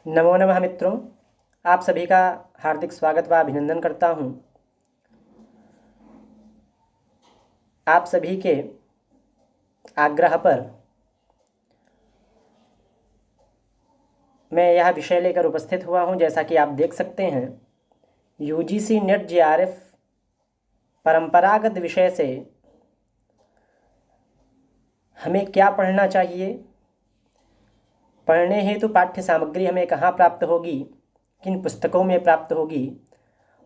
नमो नमः मित्रों, आप सभी का हार्दिक स्वागत व अभिनंदन करता हूं। आप सभी के आग्रह पर मैं यह विषय लेकर उपस्थित हुआ हूं। जैसा कि आप देख सकते हैं, यूजीसी नेट जेआरएफ परंपरागत विषय से हमें क्या पढ़ना चाहिए, पढ़ने हेतु पाठ्य सामग्री हमें कहाँ प्राप्त होगी, किन पुस्तकों में प्राप्त होगी,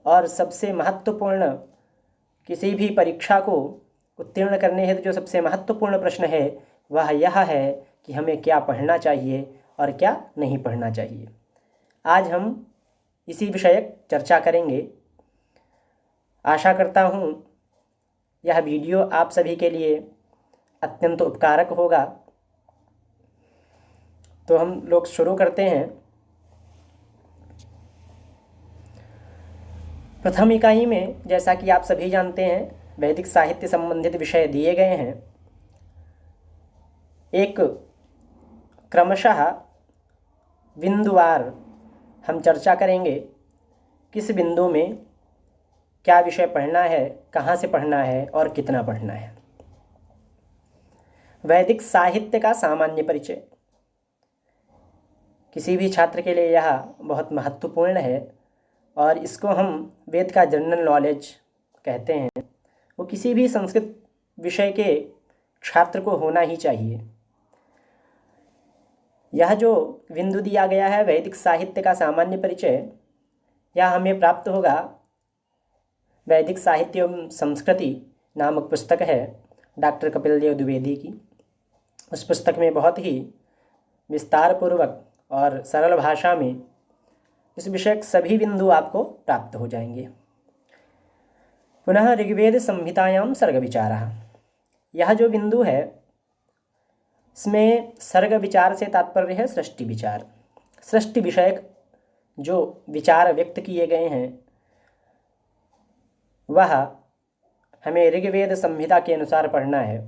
और सबसे महत्वपूर्ण किसी भी परीक्षा को उत्तीर्ण करने हेतु जो सबसे महत्वपूर्ण प्रश्न है वह यह है कि हमें क्या पढ़ना चाहिए और क्या नहीं पढ़ना चाहिए। आज हम इसी विषयक चर्चा करेंगे। आशा करता हूँ यह वीडियो आप सभी के लिए अत्यंत उपकारक होगा। तो हम लोग शुरू करते हैं। प्रथम इकाई में जैसा कि आप सभी जानते हैं, वैदिक साहित्य संबंधित विषय दिए गए हैं। एक क्रमशः बिंदुवार हम चर्चा करेंगे, किस बिंदु में क्या विषय पढ़ना है, कहाँ से पढ़ना है और कितना पढ़ना है। वैदिक साहित्य का सामान्य परिचय किसी भी छात्र के लिए यह बहुत महत्वपूर्ण है और इसको हम वेद का जनरल नॉलेज कहते हैं। वो किसी भी संस्कृत विषय के छात्र को होना ही चाहिए। यह जो बिंदु दिया गया है, वैदिक साहित्य का सामान्य परिचय, यह हमें प्राप्त होगा वैदिक साहित्य एवं संस्कृति नामक पुस्तक है डॉक्टर कपिल देव द्विवेदी की। उस पुस्तक में बहुत ही विस्तार पूर्वक और सरल भाषा में इस विषय के सभी बिंदु आपको प्राप्त हो जाएंगे। पुनः ऋग्वेद संहितायाम सर्ग विचारः, यह जो बिंदु है इसमें सर्ग विचार से तात्पर्य है सृष्टि विचार। सृष्टि विषयक जो विचार व्यक्त किए गए हैं वह हमें ऋग्वेद संहिता के अनुसार पढ़ना है।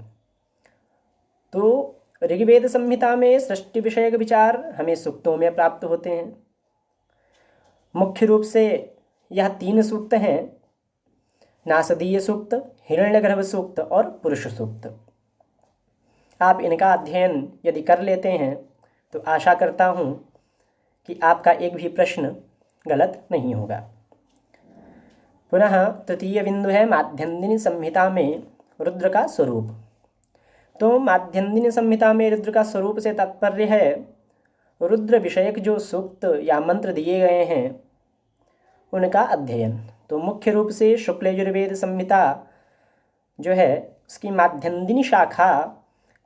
तो ऋग्वेद संहिता में सृष्टि विषयक विचार हमें सूक्तों में प्राप्त होते हैं। मुख्य रूप से यह 3 सूक्त हैं: नासदीय सूक्त, हिरण्यगर्भ सूक्त और पुरुष सूक्त। आप इनका अध्ययन यदि कर लेते हैं तो आशा करता हूँ कि आपका एक भी प्रश्न गलत नहीं होगा। पुनः तृतीय बिंदु है माध्यन्दिनी संहिता में रुद्र का स्वरूप। तो माध्यन्दिनी संहिता में रुद्र का स्वरूप से तात्पर्य है रुद्र विषयक जो सूक्त या मंत्र दिए गए हैं उनका अध्ययन। तो मुख्य रूप से शुक्ल यजुर्वेद संहिता जो है उसकी माध्यन्दिनी शाखा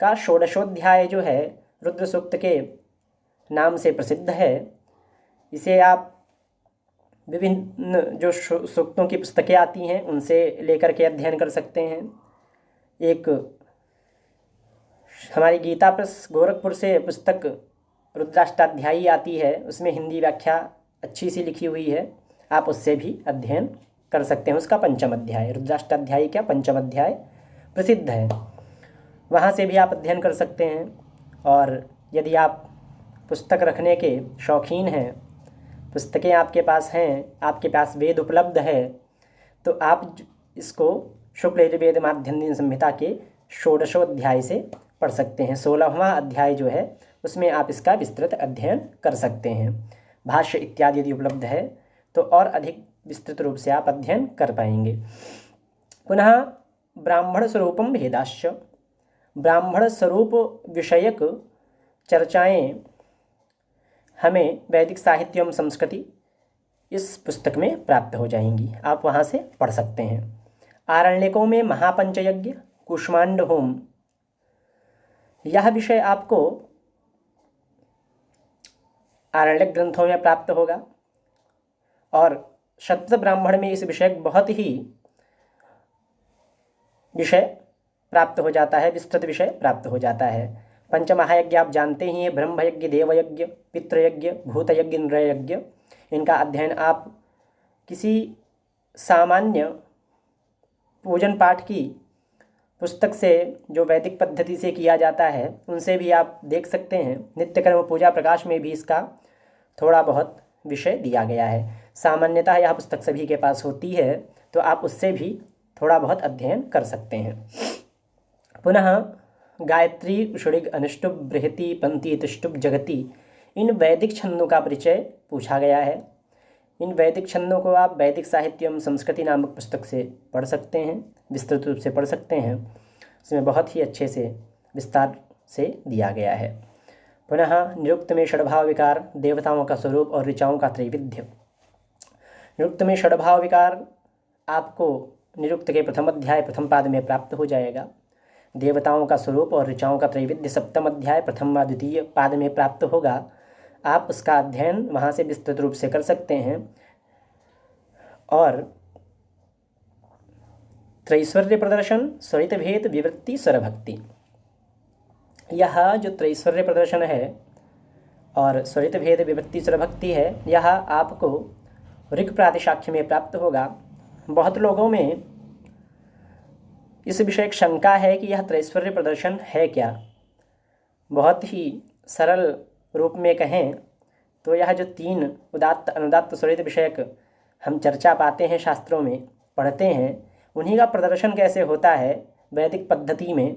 का षोडशोध्याय जो है रुद्र सूक्त के नाम से प्रसिद्ध है। इसे आप विभिन्न जो सूक्तों की पुस्तकें आती हैं उनसे लेकर के अध्ययन कर सकते हैं। एक हमारी गीता प्रेस गोरखपुर से पुस्तक रुद्राष्टाध्यायी आती है, उसमें हिंदी व्याख्या अच्छी सी लिखी हुई है, आप उससे भी अध्ययन कर सकते हैं। उसका 5वां अध्याय, रुद्राष्टाध्यायी का 5वां अध्याय प्रसिद्ध है, वहाँ से भी आप अध्ययन कर सकते हैं। और यदि आप पुस्तक रखने के शौकीन हैं, पुस्तकें आपके पास हैं, आपके पास वेद उपलब्ध है, तो आप इसको शुक्ल यजुर्वेद माध्यन्दिनी संहिता के षोडशोध्याय से पढ़ सकते हैं। 16वां अध्याय जो है उसमें आप इसका विस्तृत अध्ययन कर सकते हैं। भाष्य इत्यादि यदि उपलब्ध है तो और अधिक विस्तृत रूप से आप अध्ययन कर पाएंगे। पुनः ब्राह्मण स्वरूपम भेदाश्च, ब्राह्मण स्वरूप विषयक चर्चाएं हमें वैदिक साहित्य एवं संस्कृति इस पुस्तक में प्राप्त हो जाएंगी, आप वहाँ से पढ़ सकते हैं। आरण्यकों में महापंचयज्ञ, कुष्मांड होम, यह विषय आपको आरण्यक ग्रंथों में प्राप्त होगा। और शतपथ ब्राह्मण में इस विषय बहुत ही विषय प्राप्त हो जाता है, विस्तृत विषय प्राप्त हो जाता है। पंचमहायज्ञ आप जानते ही हैं, ब्रह्मयज्ञ, देवयज्ञ, पितृयज्ञ, भूतयज्ञ, नृयज्ञ। इनका अध्ययन आप किसी सामान्य पूजन पाठ की पुस्तक से जो वैदिक पद्धति से किया जाता है उनसे भी आप देख सकते हैं। नित्यकर्म पूजा प्रकाश में भी इसका थोड़ा बहुत विषय दिया गया है। सामान्यतः यह पुस्तक सभी के पास होती है, तो आप उससे भी थोड़ा बहुत अध्ययन कर सकते हैं। पुनः गायत्री, षुडिग, अनुष्टुप, बृहति, पंक्ति, तुष्टुप, जगति, इन वैदिक छंदों का परिचय पूछा गया है। इन वैदिक छंदों को आप वैदिक साहित्य एवं संस्कृति नामक पुस्तक से पढ़ सकते हैं, विस्तृत रूप से पढ़ सकते हैं। उसमें बहुत ही अच्छे से विस्तार से दिया गया है। पुनः निरुक्त में षड्भाव विकार, देवताओं का स्वरूप और ऋचाओं का त्रैविध्य। निरुक्त में षड्भाव विकार आपको निरुक्त के प्रथम अध्याय प्रथम पाद में प्राप्त हो जाएगा। देवताओं का स्वरूप और ऋचाओं का त्रैविध्य सप्तम अध्याय प्रथम व द्वितीय पाद में प्राप्त होगा। आप उसका अध्ययन वहाँ से विस्तृत रूप से कर सकते हैं। और त्रैश्वर्य प्रदर्शन, स्वरित भेद, विवृत्ति, स्वरभक्ति, यह जो त्रैश्वर्य प्रदर्शन है और स्वरित भेद, विवृत्ति, स्वरभक्ति है, यह आपको ऋक् प्रातिशाख्य में प्राप्त होगा। बहुत लोगों में इस विषय की शंका है कि यह त्रैश्वर्य प्रदर्शन है क्या। बहुत ही सरल रूप में कहें तो यह जो 3 उदात्त, अनुदात्त, स्वरित विषयक हम चर्चा पाते हैं, शास्त्रों में पढ़ते हैं, उन्हीं का प्रदर्शन कैसे होता है वैदिक पद्धति में,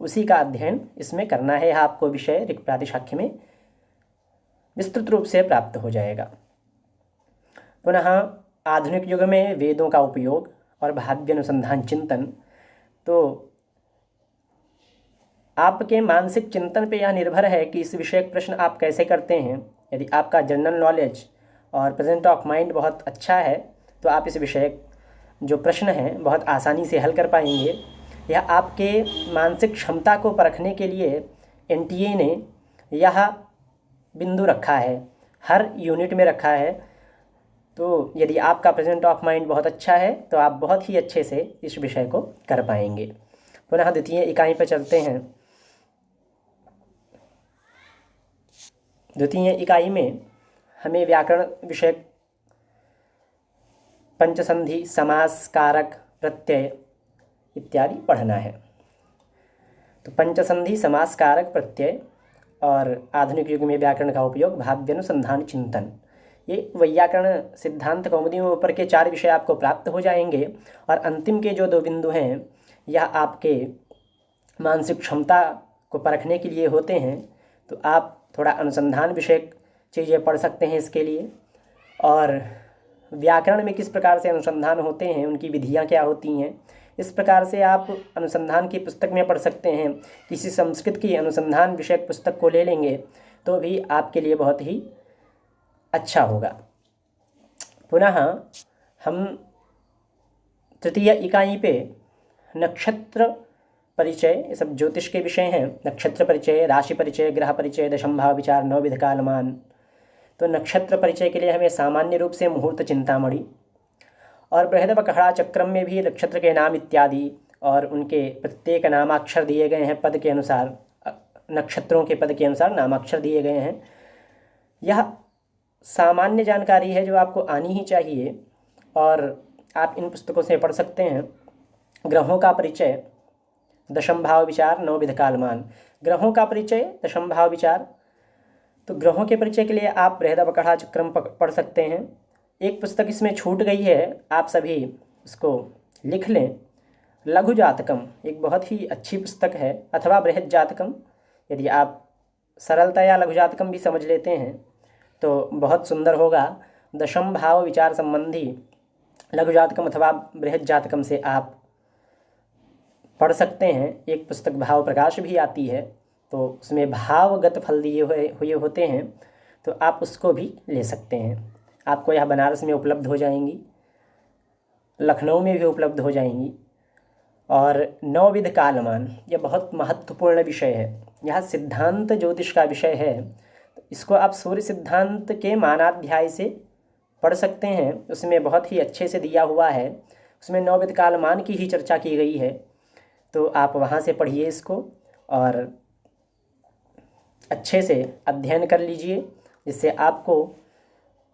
उसी का अध्ययन इसमें करना है। यह आपको विषय ऋक् प्रातिशाख्य में विस्तृत रूप से प्राप्त हो जाएगा। पुनः आधुनिक युग में वेदों का उपयोग और भाव्य अनुसंधान चिंतन, तो आपके मानसिक चिंतन पे यह निर्भर है कि इस विषय प्रश्न आप कैसे करते हैं। यदि आपका जनरल नॉलेज और प्रेजेंट ऑफ माइंड बहुत अच्छा है तो आप इस विषय जो प्रश्न हैं बहुत आसानी से हल कर पाएंगे। यह आपके मानसिक क्षमता को परखने के लिए NTA ने यह बिंदु रखा है, हर यूनिट में रखा है। तो यदि आपका प्रेजेंट ऑफ माइंड बहुत अच्छा है तो आप बहुत ही अच्छे से इस विषय को कर पाएंगे। पुनः द्वितीय इकाई पर चलते हैं। द्वितीय इकाई में हमें व्याकरण विषय पंचसंधि, समास, कारक, प्रत्यय इत्यादि पढ़ना है। तो पंचसंधि, समास, कारक, प्रत्यय और आधुनिक युग में व्याकरण का उपयोग, भाव्यानुसंधान चिंतन, ये वैयाकरण सिद्धांत कौमुदी में ऊपर के 4 विषय आपको प्राप्त हो जाएंगे। और अंतिम के जो 2 बिंदु हैं यह आपके मानसिक क्षमता को परखने के लिए होते हैं। तो आप थोड़ा अनुसंधान विषयक चीज़ें पढ़ सकते हैं इसके लिए। और व्याकरण में किस प्रकार से अनुसंधान होते हैं, उनकी विधियाँ क्या होती हैं, इस प्रकार से आप अनुसंधान की पुस्तक में पढ़ सकते हैं। किसी संस्कृत की अनुसंधान विषयक पुस्तक को ले लेंगे तो भी आपके लिए बहुत ही अच्छा होगा। पुनः हम तृतीय इकाई पे नक्षत्र परिचय, ये सब ज्योतिष के विषय हैं। नक्षत्र परिचय, राशि परिचय, ग्रह परिचय, दशम भाव विचार, 9 विध कालमान। तो नक्षत्र परिचय के लिए हमें सामान्य रूप से मुहूर्त चिंतामणि और बृहद बकहड़ा चक्रम में भी नक्षत्र के नाम इत्यादि और उनके प्रत्येक नामाक्षर दिए गए हैं, पद के अनुसार, नक्षत्रों के पद के अनुसार नामाक्षर दिए गए हैं। यह सामान्य जानकारी है जो आपको आनी ही चाहिए और आप इन पुस्तकों से पढ़ सकते हैं। ग्रहों का परिचय, दशम भाव विचार, 9 विध कालमान। ग्रहों का परिचय, दशम भाव विचार। तो ग्रहों के परिचय के लिए आप बृहद बकहड़ा चक्रम पढ़ सकते हैं। एक पुस्तक इसमें छूट गई है, आप सभी उसको लिख लें। लघु जातकम एक बहुत ही अच्छी पुस्तक है, अथवा बृहद जातकम। यदि आप सरलतया लघु जातकम भी समझ लेते हैं तो बहुत सुंदर होगा। दशम भाव विचार संबंधी लघु जातकम अथवा बृहद जातकम से आप पढ़ सकते हैं। एक पुस्तक भाव प्रकाश भी आती है, तो उसमें भावगत फल दिए हुए होते हैं, तो आप उसको भी ले सकते हैं। आपको यह बनारस में उपलब्ध हो जाएंगी, लखनऊ में भी उपलब्ध हो जाएंगी। और 9 विध कालमान, यह बहुत महत्वपूर्ण विषय है। यह सिद्धांत ज्योतिष का विषय है। इसको आप सूर्य सिद्धांत के मानाध्याय से पढ़ सकते हैं, उसमें बहुत ही अच्छे से दिया हुआ है। उसमें 9 विध कालमान की ही चर्चा की गई है, तो आप वहाँ से पढ़िए इसको और अच्छे से अध्ययन कर लीजिए, जिससे आपको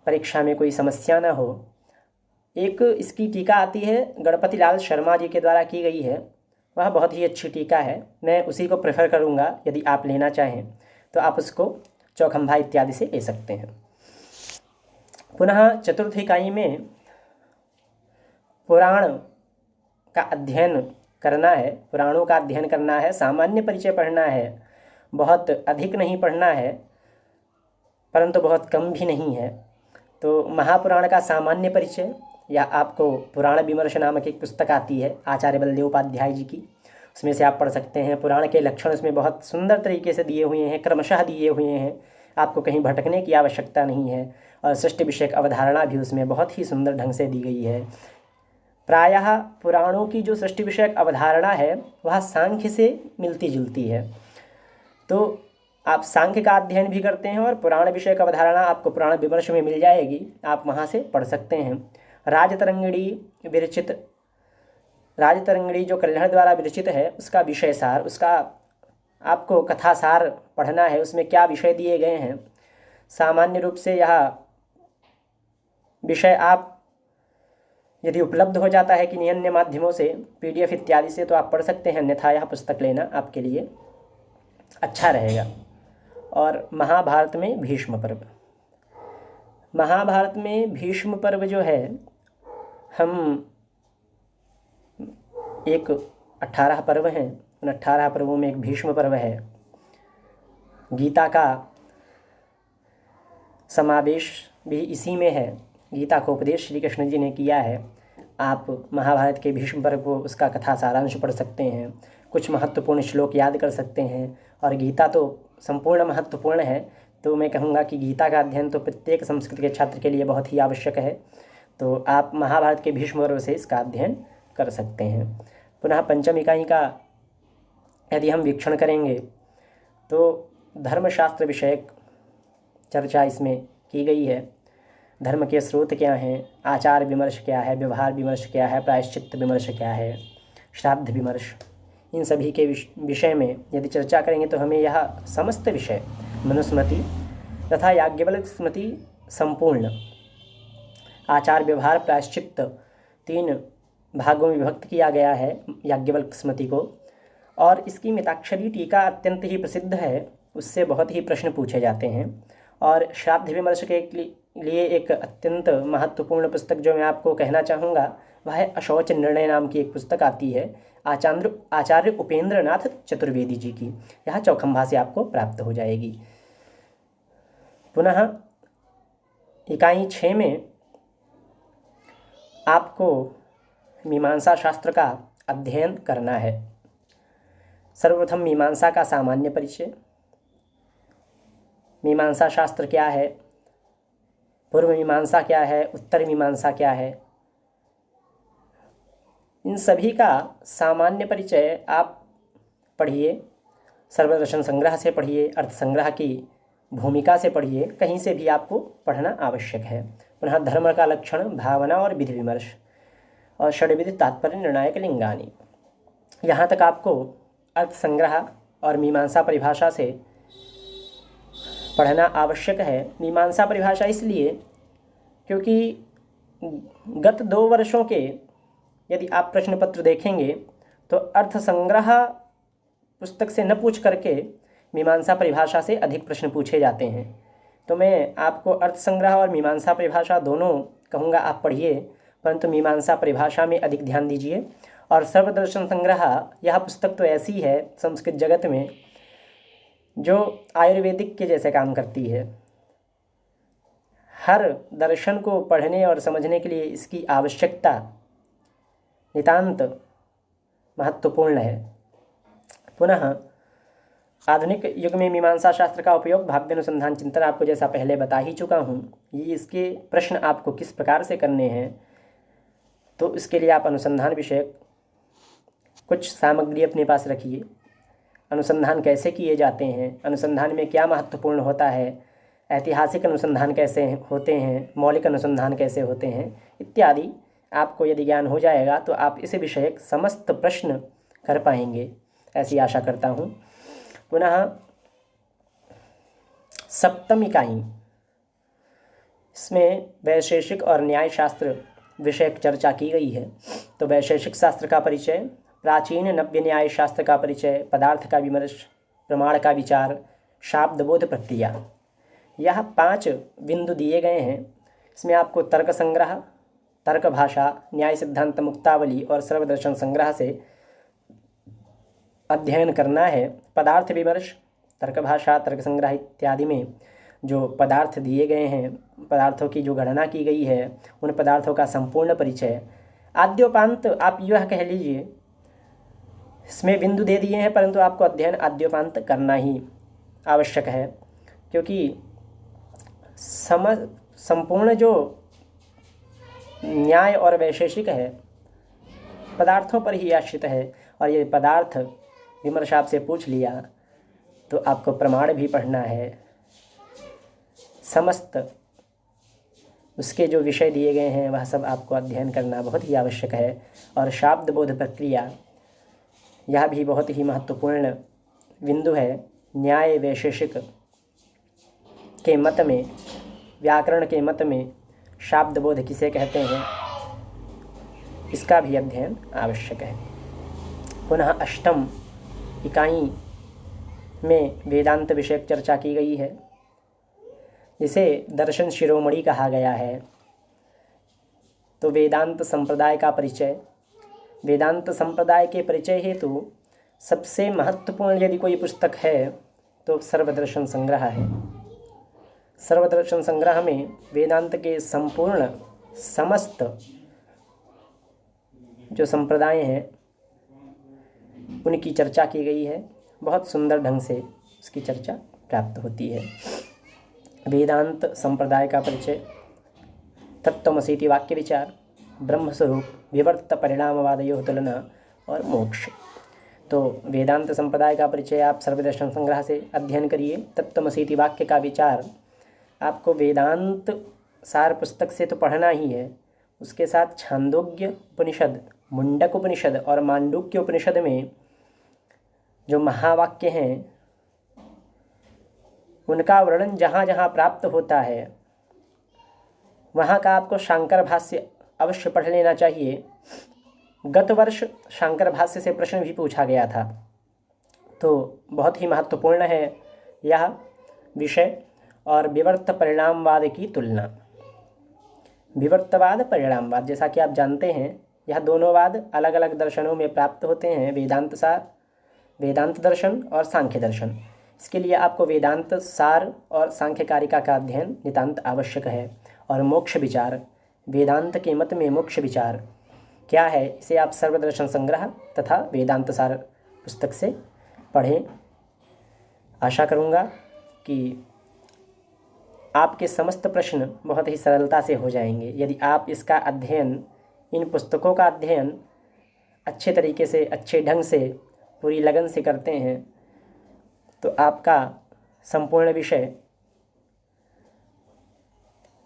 परीक्षा में कोई समस्या ना हो। एक इसकी टीका आती है, गणपति लाल शर्मा जी के द्वारा की गई है, वह बहुत ही अच्छी टीका है। मैं उसी को प्रेफर करूँगा। यदि आप लेना चाहें तो आप उसको चौखंभा इत्यादि से ले सकते हैं। पुनः चतुर्थ इकाई में पुराण का अध्ययन करना है, पुराणों का अध्ययन करना है, सामान्य परिचय पढ़ना है, बहुत अधिक नहीं पढ़ना है परंतु बहुत कम भी नहीं है। तो महापुराण का सामान्य परिचय, या आपको पुराण विमर्श नामक एक पुस्तक आती है आचार्य बलदेव उपाध्याय जी की, उसमें से आप पढ़ सकते हैं। पुराण के लक्षण उसमें बहुत सुंदर तरीके से दिए हुए हैं, क्रमशः दिए हुए हैं, आपको कहीं भटकने की आवश्यकता नहीं है। और सृष्टि विषयक अवधारणा भी उसमें बहुत ही सुंदर ढंग से दी गई है। प्रायः पुराणों की जो सृष्टि विषयक अवधारणा है वह सांख्य से मिलती जुलती है, तो आप सांख्य का अध्ययन भी करते हैं और पुराण विषयक अवधारणा आपको पुराण विमर्श में मिल जाएगी, आप वहाँ से पढ़ सकते हैं। राजतरंगिणी जो कल्हड़ द्वारा विरचित है उसका विषय सार, उसका आपको कथा सार पढ़ना है, उसमें क्या विषय दिए गए हैं। सामान्य रूप से यह विषय आप यदि उपलब्ध हो जाता है किन्हीं अन्य माध्यमों से, PDF इत्यादि से, तो आप पढ़ सकते हैं, अन्यथा यह पुस्तक लेना आपके लिए अच्छा रहेगा। और महाभारत में भीष्म पर्व, महाभारत में भीष्म पर्व जो है, हम 18 पर्व हैं, उन 18 पर्वों में एक भीष्म पर्व है। गीता का समावेश भी इसी में है, गीता को उपदेश श्री कृष्ण जी ने किया है। आप महाभारत के भीष्म पर्व को, उसका कथा सारांश पढ़ सकते हैं, कुछ महत्वपूर्ण श्लोक याद कर सकते हैं। और गीता तो संपूर्ण महत्वपूर्ण है, तो मैं कहूँगा कि गीता का अध्ययन तो प्रत्येक संस्कृत के छात्र के लिए बहुत ही आवश्यक है। तो आप महाभारत के भीष्म पर्व से इसका अध्ययन कर सकते हैं। पुनः पंचम इकाई का यदि हम वीक्षण करेंगे तो धर्मशास्त्र विषयक चर्चा इसमें की गई है। धर्म के स्रोत क्या हैं, आचार विमर्श क्या है, व्यवहार विमर्श क्या है, प्रायश्चित्त विमर्श क्या है, श्राद्ध विमर्श, इन सभी के विषय में यदि चर्चा करेंगे तो हमें यह समस्त विषय मनुस्मृति तथा याज्ञवल्क्य स्मृति संपूर्ण आचार व्यवहार प्रायश्चित्त 3 भागों में विभक्त किया गया है याज्ञवल्क्य स्मृति को। और इसकी मिताक्षरी टीका अत्यंत ही प्रसिद्ध है, उससे बहुत ही प्रश्न पूछे जाते हैं। और श्राद्ध विमर्श के लिए एक अत्यंत महत्वपूर्ण पुस्तक जो मैं आपको कहना चाहूँगा वह है अशौच निर्णय नाम की एक पुस्तक आती है आचार्य उपेंद्र नाथ चतुर्वेदी जी की, यह चौखंबा से आपको प्राप्त हो जाएगी। पुनः इकाई 6 में आपको मीमांसा शास्त्र का अध्ययन करना है। सर्वप्रथम मीमांसा का सामान्य परिचय, मीमांसा शास्त्र क्या है, पूर्व मीमांसा क्या है, उत्तर मीमांसा क्या है, इन सभी का सामान्य परिचय आप पढ़िए। सर्वदर्शन संग्रह से पढ़िए, अर्थ संग्रह की भूमिका से पढ़िए, कहीं से भी आपको पढ़ना आवश्यक है। पुनः धर्म का लक्षण, भावना और विधि विमर्श, और षड्विध तात्पर्य निर्णायक लिंगानी, यहाँ तक आपको अर्थ संग्रह और मीमांसा परिभाषा से पढ़ना आवश्यक है। मीमांसा परिभाषा इसलिए क्योंकि गत 2 वर्षों के यदि आप प्रश्न पत्र देखेंगे तो अर्थ संग्रह पुस्तक से न पूछ करके मीमांसा परिभाषा से अधिक प्रश्न पूछे जाते हैं। तो मैं आपको अर्थ संग्रह और मीमांसा परिभाषा दोनों कहूँगा आप पढ़िए, परंतु मीमांसा परिभाषा में अधिक ध्यान दीजिए। और सर्वदर्शन संग्रह, यह पुस्तक तो ऐसी है संस्कृत जगत में जो आयुर्वेदिक के जैसे काम करती है। हर दर्शन को पढ़ने और समझने के लिए इसकी आवश्यकता नितांत महत्वपूर्ण है। पुनः आधुनिक युग में मीमांसा शास्त्र का उपयोग भाव्य अनुसंधान चिंतन, आपको जैसा पहले बता ही चुका हूँ, ये इसके प्रश्न आपको किस प्रकार से करने हैं, तो इसके लिए आप अनुसंधान विषयक कुछ सामग्री अपने पास रखिए। अनुसंधान कैसे किए जाते हैं, अनुसंधान में क्या महत्वपूर्ण होता है, ऐतिहासिक अनुसंधान कैसे होते हैं, मौलिक अनुसंधान कैसे होते हैं इत्यादि आपको यदि ज्ञान हो जाएगा तो आप इस विषयक समस्त प्रश्न कर पाएंगे, ऐसी आशा करता हूँ। पुनः सप्तम इकाई, इसमें वैशेषिक और न्याय शास्त्र विषयक चर्चा की गई है। तो वैशेषिक शास्त्र का परिचय, प्राचीन नव्य न्याय शास्त्र का परिचय, पदार्थ का विमर्श, प्रमाण का विचार, शाब्द बोध प्रक्रिया, यह 5 बिंदु दिए गए हैं। इसमें आपको तर्क संग्रह, तर्क भाषा, न्याय सिद्धांत मुक्तावली और सर्वदर्शन संग्रह से अध्ययन करना है। पदार्थ विमर्श, तर्क भाषा, तर्क संग्रह इत्यादि में जो पदार्थ दिए गए हैं, पदार्थों की जो गणना की गई है, उन पदार्थों का संपूर्ण परिचय। आद्योपांत आप यह कह लीजिए, इसमें बिंदु दे दिए हैं परंतु आपको अध्ययन आद्योपांत करना ही आवश्यक है, क्योंकि संपूर्ण जो न्याय और वैशेषिक है पदार्थों पर ही आश्रित है। और ये पदार्थ विमर्श आपसे पूछ लिया तो आपको प्रमाण भी पढ़ना है। समस्त उसके जो विषय दिए गए हैं वह सब आपको अध्ययन करना बहुत ही आवश्यक है। और शाब्द बोध प्रक्रिया, यह भी बहुत ही महत्वपूर्ण बिंदु है। न्याय वैशेषिक के मत में, व्याकरण के मत में शाब्द बोध किसे कहते हैं, इसका भी अध्ययन आवश्यक है। पुनः अष्टम इकाई में वेदांत विषयक चर्चा की गई है, जिसे दर्शन शिरोमणि कहा गया है। तो वेदांत संप्रदाय का परिचय, वेदांत संप्रदाय के परिचय हेतु सबसे महत्वपूर्ण यदि कोई पुस्तक है तो सर्वदर्शन संग्रह है। सर्वदर्शन संग्रह में वेदांत के संपूर्ण समस्त जो संप्रदाय हैं उनकी चर्चा की गई है। बहुत सुंदर ढंग से उसकी चर्चा प्राप्त होती है। वेदांत संप्रदाय का परिचय, तत्त्वमसीति वाक्य विचार, ब्रह्मस्वरूप, विवर्त परिणामवादयोः तुलना और मोक्ष। तो वेदांत संप्रदाय का परिचय आप सर्वदर्शन संग्रह से अध्ययन करिए। तत्त्वमसीति वाक्य का विचार आपको वेदांत सार पुस्तक से तो पढ़ना ही है, उसके साथ छांदोग्य उपनिषद, मुंडक उपनिषद और मांडुक्य उपनिषद में जो महावाक्य हैं उनका वर्णन जहाँ जहाँ प्राप्त होता है वहाँ का आपको शांकर भाष्य अवश्य पढ़ लेना चाहिए। गत वर्ष शांकर भाष्य से प्रश्न भी पूछा गया था, तो बहुत ही महत्वपूर्ण है यह विषय। और विवर्त परिणामवाद की तुलना, विवर्तवाद, परिणामवाद, जैसा कि आप जानते हैं यह दोनों वाद अलग अलग दर्शनों में प्राप्त होते हैं, वेदांत सार, वेदांत दर्शन और सांख्य दर्शन। इसके लिए आपको वेदांत सार और सांख्य कारिका का अध्ययन नितांत आवश्यक है। और मोक्ष विचार, वेदांत के मत में मोक्ष विचार क्या है, इसे आप सर्वदर्शन संग्रह तथा वेदांत सार पुस्तक से पढ़ें। आशा करूँगा कि आपके समस्त प्रश्न बहुत ही सरलता से हो जाएंगे यदि आप इसका अध्ययन, इन पुस्तकों का अध्ययन अच्छे तरीके से, अच्छे ढंग से, पूरी लगन से करते हैं तो आपका संपूर्ण विषय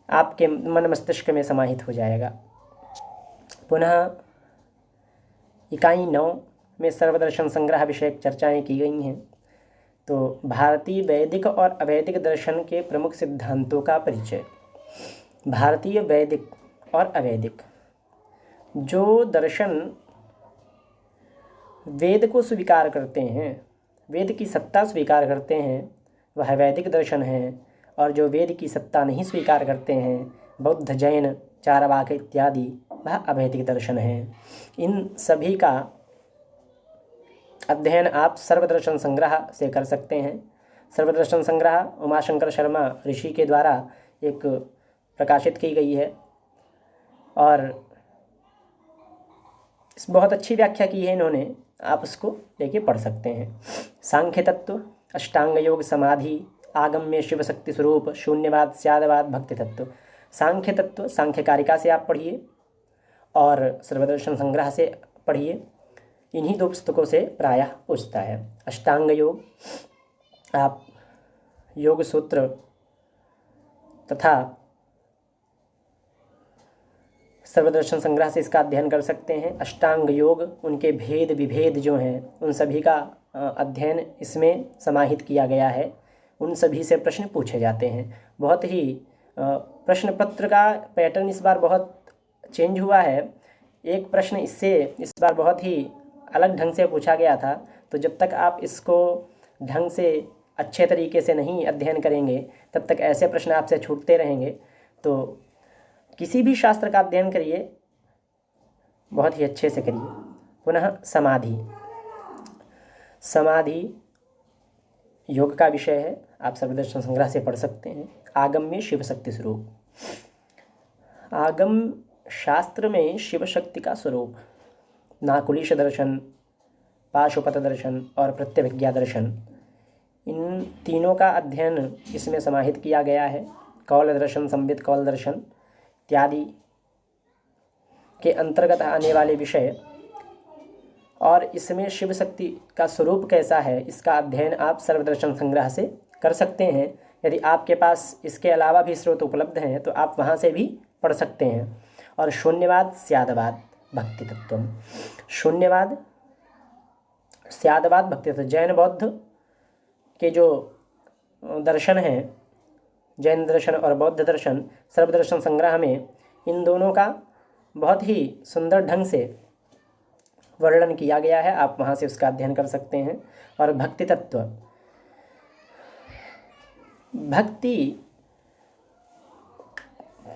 आपके मन मस्तिष्क में समाहित हो जाएगा। पुनः इकाई 9 में सर्वदर्शन संग्रह विषयक चर्चाएं की गई हैं। तो भारतीय वैदिक और अवैदिक दर्शन के प्रमुख सिद्धांतों का परिचय। भारतीय वैदिक और अवैदिक, जो दर्शन वेद को स्वीकार करते हैं, वेद की सत्ता स्वीकार करते हैं, वह वैदिक दर्शन है। और जो वेद की सत्ता नहीं स्वीकार करते हैं, बौद्ध, जैन, चारवाक इत्यादि, वह अवैदिक दर्शन है। इन सभी का अध्ययन आप सर्वदर्शन संग्रह से कर सकते हैं। सर्वदर्शन संग्रह उमाशंकर शर्मा ऋषि के द्वारा एक प्रकाशित की गई है और इस बहुत अच्छी व्याख्या की है इन्होंने, आप उसको लेके पढ़ सकते हैं। सांख्य तत्व, अष्टांग योग, समाधि, आगम्य शिव शक्ति स्वरूप, शून्यवाद, स्यादवाद, भक्ति तत्व। सांख्य तत्व सांख्य कारिका से आप पढ़िए और सर्वदर्शन संग्रह से पढ़िए। इन्हीं दो पुस्तकों से प्रायः पूछता है। अष्टांग योग आप योग सूत्र तथा सर्वदर्शन संग्रह से इसका अध्ययन कर सकते हैं। अष्टांग योग, उनके भेद विभेद जो हैं उन सभी का अध्ययन इसमें समाहित किया गया है। उन सभी से प्रश्न पूछे जाते हैं। बहुत ही प्रश्न पत्र का पैटर्न इस बार बहुत चेंज हुआ है। एक प्रश्न इससे इस बार बहुत ही अलग ढंग से पूछा गया था, तो जब तक आप इसको ढंग से अच्छे तरीके से नहीं अध्ययन करेंगे तब तक ऐसे प्रश्न आपसे छूटते रहेंगे। तो किसी भी शास्त्र का अध्ययन करिए, बहुत ही अच्छे से करिए। पुनः समाधि, समाधि योग का विषय है, आप सर्वदर्शन संग्रह से पढ़ सकते हैं। आगम में शिव शक्ति स्वरूप, आगम शास्त्र में शिव शक्ति का स्वरूप, नाकुलिश दर्शन, पाशुपत दर्शन और प्रत्यभिज्ञा दर्शन, इन तीनों का अध्ययन इसमें समाहित किया गया है। कौल दर्शन, संबित कौल दर्शन इत्यादि के अंतर्गत आने वाले विषय, और इसमें शिव शक्ति का स्वरूप कैसा है इसका अध्ययन आप सर्वदर्शन संग्रह से कर सकते हैं। यदि आपके पास इसके अलावा भी स्रोत उपलब्ध हैं तो आप वहाँ से भी पढ़ सकते हैं। और शून्यवाद, स्यादवाद, भक्ति तत्व, शून्यवाद, स्यादवाद, भक्ति तत्व, जैन बौद्ध के जो दर्शन हैं, जैन दर्शन और बौद्ध दर्शन, सर्वदर्शन संग्रह में इन दोनों का बहुत ही सुंदर ढंग से वर्णन किया गया है, आप वहाँ से उसका अध्ययन कर सकते हैं। और भक्ति तत्व, भक्ति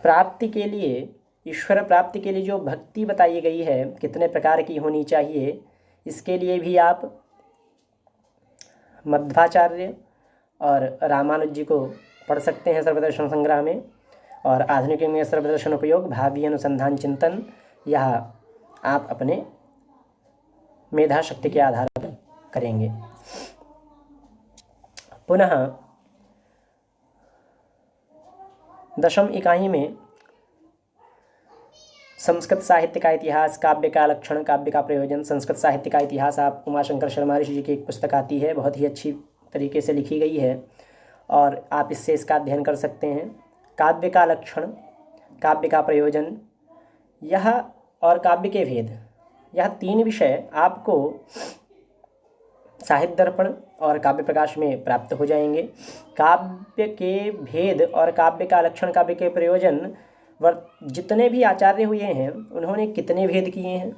प्राप्ति के लिए, ईश्वर प्राप्ति के लिए जो भक्ति बताई गई है कितने प्रकार की होनी चाहिए, इसके लिए भी आप मध्वाचार्य और रामानुज जी को पढ़ सकते हैं सर्वदर्शन संग्रह में। और आधुनिक युग में सर्वदर्शन उपयोग, भावी अनुसंधान चिंतन, यह आप अपने मेधा शक्ति के आधार पर करेंगे। पुनः 10वीं इकाई में संस्कृत साहित्य का इतिहास, काव्य का लक्षण, काव्य का प्रयोजन, संस्कृत साहित्य का इतिहास, आप उमाशंकर शर्मा ऋषि जी की एक पुस्तक आती है, बहुत ही अच्छी तरीके से लिखी गई है और आप इससे इसका अध्ययन कर सकते हैं। काव्य का लक्षण, काव्य का प्रयोजन, यह और काव्य के भेद, यह तीन विषय आपको साहित्य दर्पण और काव्य प्रकाश में प्राप्त हो जाएंगे। काव्य के भेद और काव्य का लक्षण, काव्य के प्रयोजन, जितने भी आचार्य हुए हैं उन्होंने कितने भेद किए हैं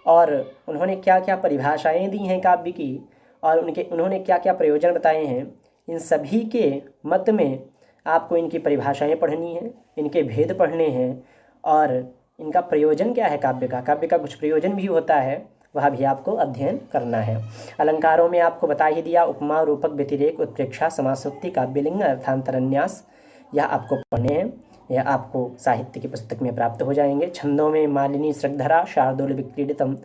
और उन्होंने क्या क्या परिभाषाएं दी हैं काव्य की, और उन्होंने क्या क्या प्रयोजन बताए हैं, इन सभी के मत में आपको इनकी परिभाषाएं पढ़नी हैं, इनके भेद पढ़ने हैं और इनका प्रयोजन क्या है। काव्य का कुछ प्रयोजन भी होता है, वह भी आपको अध्ययन करना है। अलंकारों में आपको बता ही दिया, उपमा, रूपक, व्यतिरेक, उत्प्रेक्षा, समासोक्ति, काव्यलिंग, अर्थांतरन्यास, यह आपको पढ़ने हैं, यह आपको साहित्य की पुस्तक में प्राप्त हो जाएंगे। छंदों में मालिनी, श्रद्धरा, शार्दूल विक्रीडितम,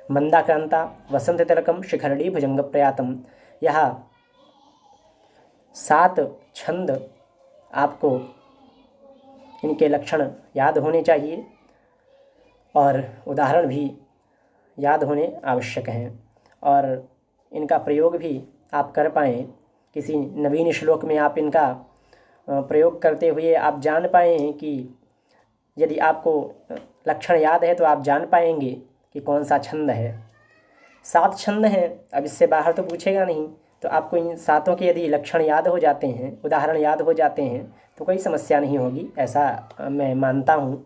मंदाक्रांता, वसंत तिलकम, शिखरणी, भुजंग प्रयातम, यह 7 छंद आपको इनके लक्षण याद होने चाहिए और उदाहरण भी याद होने आवश्यक हैं और इनका प्रयोग भी आप कर पाएँ। किसी नवीन श्लोक में आप इनका प्रयोग करते हुए आप जान पाएँ कि यदि आपको लक्षण याद है तो आप जान पाएंगे कि कौन सा छंद है। 7 छंद हैं, अब इससे बाहर तो पूछेगा नहीं, तो आपको इन 7 के यदि लक्षण याद हो जाते हैं, उदाहरण याद हो जाते हैं तो कोई समस्या नहीं होगी, ऐसा मैं मानता हूँ।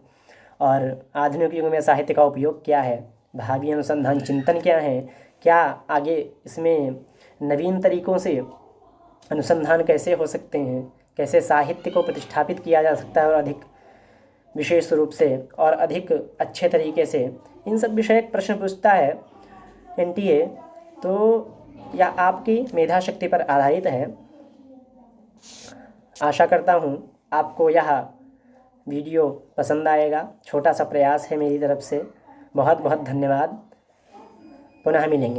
और आधुनिक युग में साहित्य का उपयोग क्या है, भावी अनुसंधान चिंतन क्या है, क्या आगे इसमें नवीन तरीक़ों से अनुसंधान कैसे हो सकते हैं, कैसे साहित्य को प्रतिष्ठापित किया जा सकता है और अधिक विशेष रूप से और अधिक अच्छे तरीके से, इन सब विषयक प्रश्न पूछता है NTA, तो यह आपकी मेधा शक्ति पर आधारित है। आशा करता हूँ आपको यह वीडियो पसंद आएगा, छोटा सा प्रयास है मेरी तरफ से। बहुत बहुत धन्यवाद, पुनः मिलेंगे।